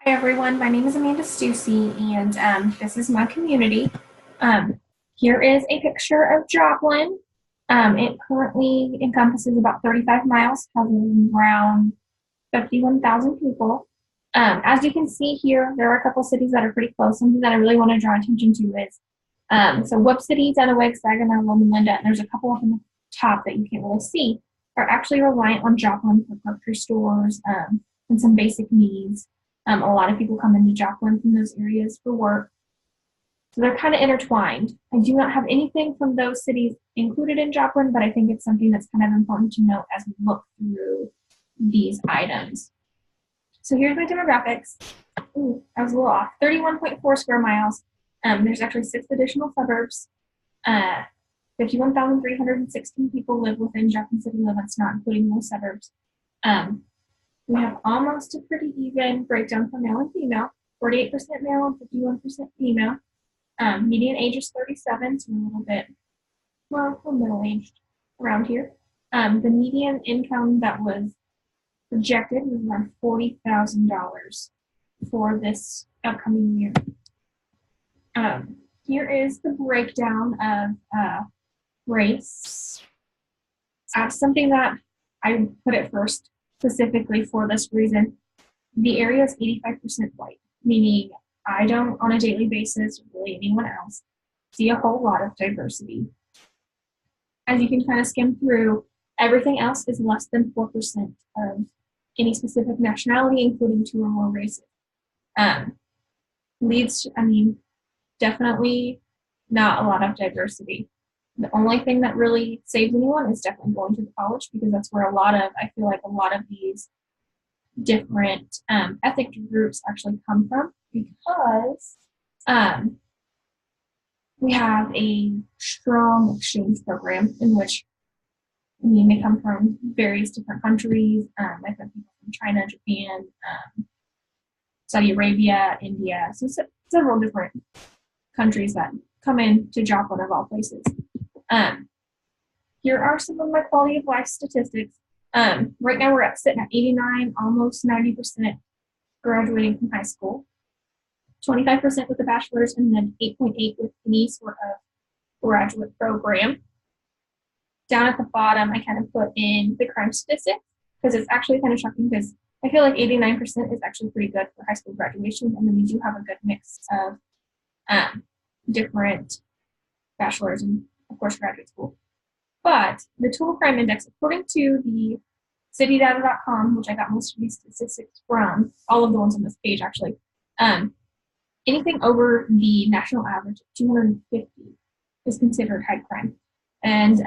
Hi everyone, my name is Amanda Stussy and this is my community. Um, Here is a picture of Joplin. It currently encompasses about 35 miles, covering around 51,000 people. As you can see here, there are a couple cities that are pretty close. Something that I really want to draw attention to is so Whoop City, Dunaweg, Saginaw, Loma Linda, and there's a couple up in the top that you can't really see, are actually reliant on Joplin for grocery stores and some basic needs. A lot of people come into Joplin from those areas for work. So they're kind of intertwined. I do not have anything from those cities included in Joplin, but I think it's something that's kind of important to note as we look through these items. So here's my demographics. Ooh, I was a little off. 31.4 square miles. There's actually 6 additional suburbs. 51,316 people live within Joplin city limits, not including those suburbs. We have almost a pretty even breakdown for male and female, 48% male and 51% female. Median age is 37, so a little bit, well, we're middle-aged around here. The median income that was projected was around $40,000 for this upcoming year. Here is the breakdown of race. Something that I put it first specifically for this reason. The area is 85% white, meaning I don't, on a daily basis, or really anyone else, see a whole lot of diversity. As you can kind of skim through, everything else is less than 4% of any specific nationality, including 2 or more races. Leads to, definitely not a lot of diversity. The only thing that really saves anyone is definitely going to the college, because that's where I feel like a lot of these different ethnic groups actually come from, because we have a strong exchange program in which they come from various different countries. I've had people from China, Japan, Saudi Arabia, India, so several different countries that come into Joplin of all places. Here are some of my quality of life statistics. Right now we're sitting at 89, almost 90% graduating from high school, 25% with a bachelor's, and then 8.8 with any sort of graduate program. Down at the bottom, I kind of put in the crime statistics, because it's actually kind of shocking, because I feel like 89% is actually pretty good for high school graduation, and then we do have a good mix of different bachelor's and, of course, graduate school. But the total crime index, according to the citydata.com, which I got most of these statistics from, all of the ones on this page actually, anything over the national average of 250 is considered high crime. And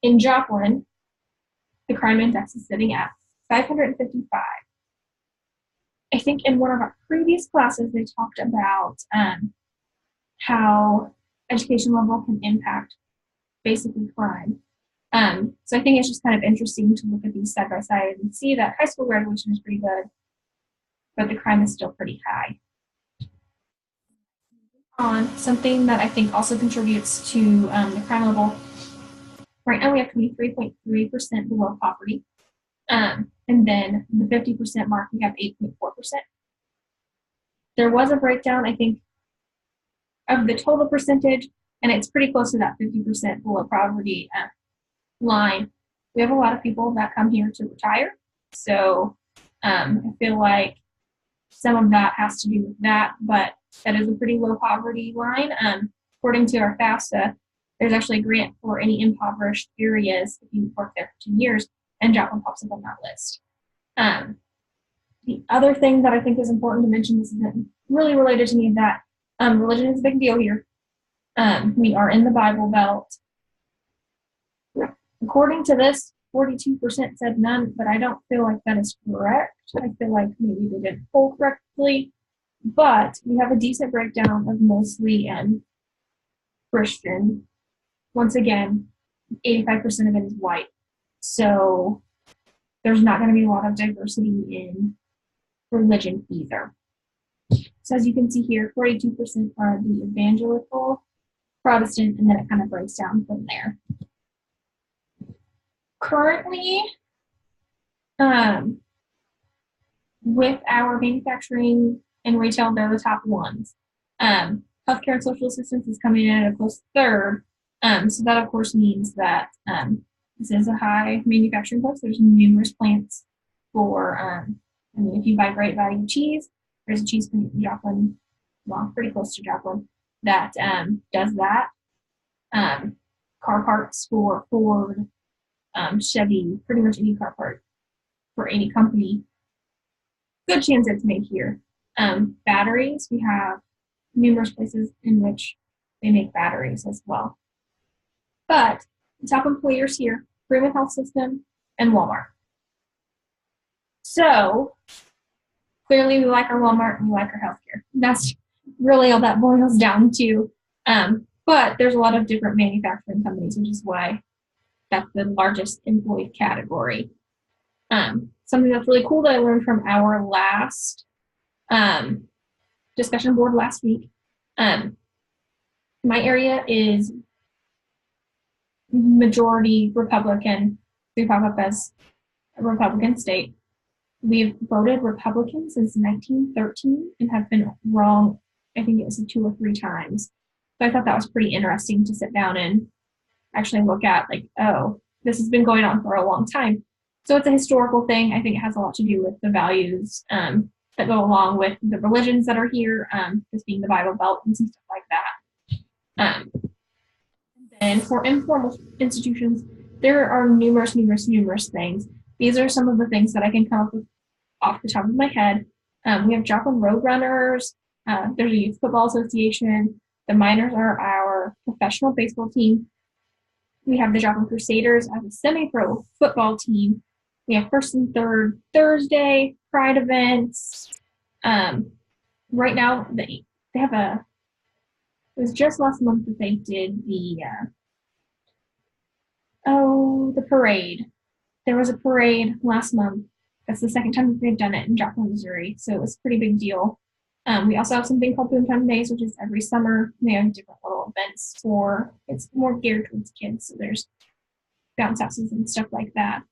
in Joplin, the crime index is sitting at 555. I think in one of our previous classes, they talked about how education level can impact basically crime. So I think it's just kind of interesting to look at these side by side and see that high school graduation is pretty good, but the crime is still pretty high. On something that I think also contributes to the crime level, right now we have 23.3% below poverty. And then the 50% mark, we have 8.4%. There was a breakdown, I think, of the total percentage, and it's pretty close to that 50% below poverty line. We have a lot of people that come here to retire, so I feel like some of that has to do with that, but that is a pretty low poverty line. According to our FAFSA, there's actually a grant for any impoverished areas if you work there for 10 years, and Joplin pops up on that list. The other thing that I think is important to mention, this isn't really related to any of that, religion is a big deal here. We are in the Bible Belt. According to this, 42% said none, but I don't feel like that is correct. I feel like maybe they didn't poll correctly, but we have a decent breakdown of mostly Christian. Once again, 85% of it is white, so there's not going to be a lot of diversity in religion either. So as you can see here, 42% are the evangelical Protestant, and then it kind of breaks down from there. Currently, with our manufacturing and retail, they're the top ones. Healthcare and social assistance is coming in at a close third. So that, of course, means that this is a high manufacturing place. There's numerous plants for, I mean, if you buy Great Value cheese, there's a cheese plant in Joplin, well, pretty close to Joplin, that does that. Car parts for Ford, Chevy, pretty much any car part for any company. Good chance it's made here. Batteries, we have numerous places in which they make batteries as well. But the top employers here, Freeman Health System and Walmart. So clearly we like our Walmart and we like our healthcare. That's really all that boils down to. But there's a lot of different manufacturing companies, which is why that's the largest employed category. Something that's really cool that I learned from our last discussion board last week. My area is majority Republican. We pop up as a Republican state. We've voted Republican since 1913 and have been wrong, I think it was 2 or 3 times. So I thought that was pretty interesting to sit down and actually look at, like, oh, this has been going on for a long time. So it's a historical thing. I think it has a lot to do with the values that go along with the religions that are here, this being the Bible Belt and some stuff like that. And for informal institutions, there are numerous things. These are some of the things that I can come up with off the top of my head. We have Joplin Roadrunners. There's a youth football association. The Miners are our professional baseball team. We have the Joplin Crusaders as a semi-pro football team. We have first and third Thursday pride events. Right now, they have it was just last month that they did the parade. There was a parade last month. That's the second time that they've done it in Joplin, Missouri. So it was a pretty big deal. We also have something called Boomtown Days, which is every summer. They have different little events it's more geared towards kids. So there's bounce houses and stuff like that.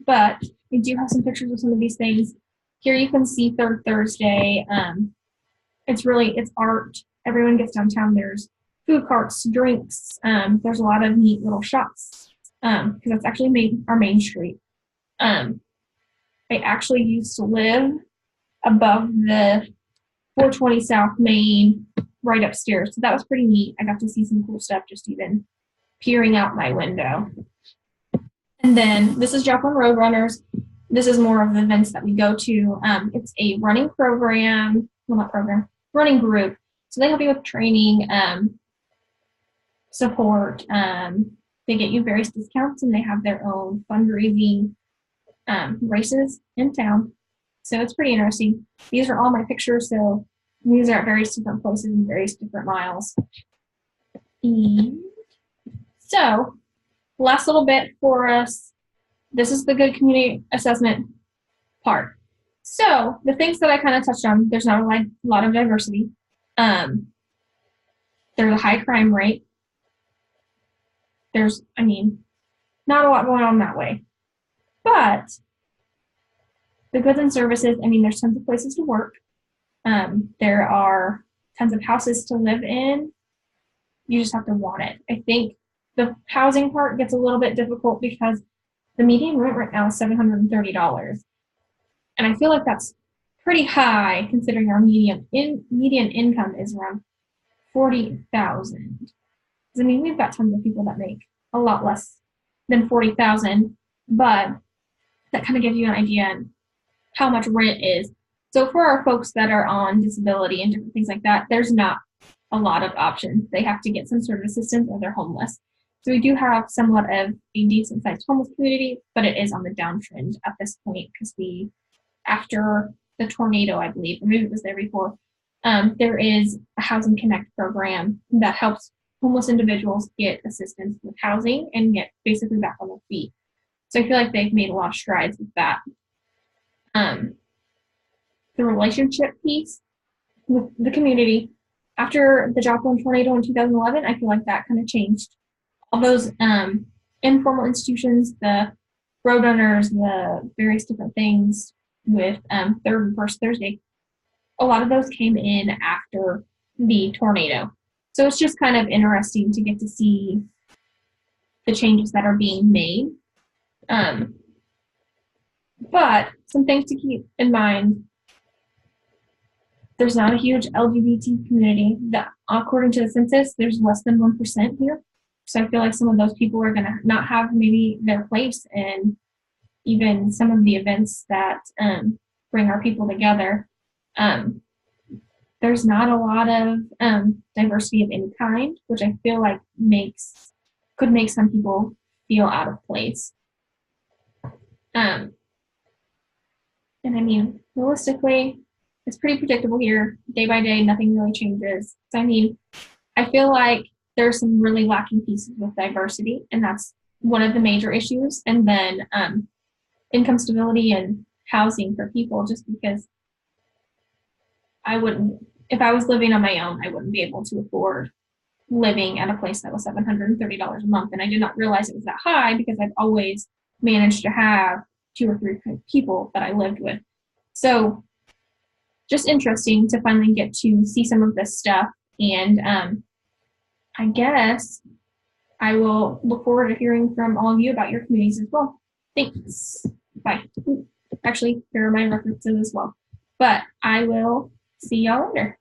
But we do have some pictures of some of these things. Here you can see Third Thursday. It's art. Everyone gets downtown. There's food carts, drinks. There's a lot of neat little shops because that's actually our main street. I actually used to live above the 420 South Main, right upstairs. So that was pretty neat. I got to see some cool stuff just even peering out my window. And then this is Joplin Roadrunners. This is more of the events that we go to. It's a running program, running group. So they help you with training, support. They get you various discounts and they have their own fundraising races in town. So it's pretty interesting. These are all my pictures. So these are at various different places and various different miles. And so last little bit for us, this is the good community assessment part. So the things that I kind of touched on, there's not a lot of diversity. There's a high crime rate. There's, not a lot going on that way. But the goods and services, there's tons of places to work. There are tons of houses to live in. You just have to want it. I think the housing part gets a little bit difficult because the median rent right now is $730. And I feel like that's pretty high considering our median income is around $40,000. We've got tons of people that make a lot less than $40,000, but that kind of gives you an idea how much rent is. So for our folks that are on disability and different things like that, there's not a lot of options. They have to get some sort of assistance or they're homeless. So we do have somewhat of a decent sized homeless community, but it is on the downtrend at this point because after the tornado, I believe, or maybe it was there before, there is a Housing Connect program that helps homeless individuals get assistance with housing and get basically back on their feet. So I feel like they've made a lot of strides with that. The relationship piece with the community, after the Joplin tornado in 2011, I feel like that kind of changed. All those informal institutions, the Roadrunners, the various different things with Third and First Thursday, a lot of those came in after the tornado. So it's just kind of interesting to get to see the changes that are being made. But some things to keep in mind. There's not a huge LGBT community. That, according to the census, there's less than 1% here. So I feel like some of those people are going to not have maybe their place in even some of the events that bring our people together. There's not a lot of diversity of any kind, which I feel like could make some people feel out of place. And I mean, realistically, it's pretty predictable here. Day by day, nothing really changes. So, I mean, I feel like there's some really lacking pieces with diversity, and that's one of the major issues. And then income stability and housing for people, just because if I was living on my own, I wouldn't be able to afford living at a place that was $730 a month. And I did not realize it was that high because I've always managed to have 2 or 3 people that I lived with. So just interesting to finally get to see some of this stuff. And I guess I will look forward to hearing from all of you about your communities as well. Thanks. Bye. Actually, here are my references as well. But I will see y'all later.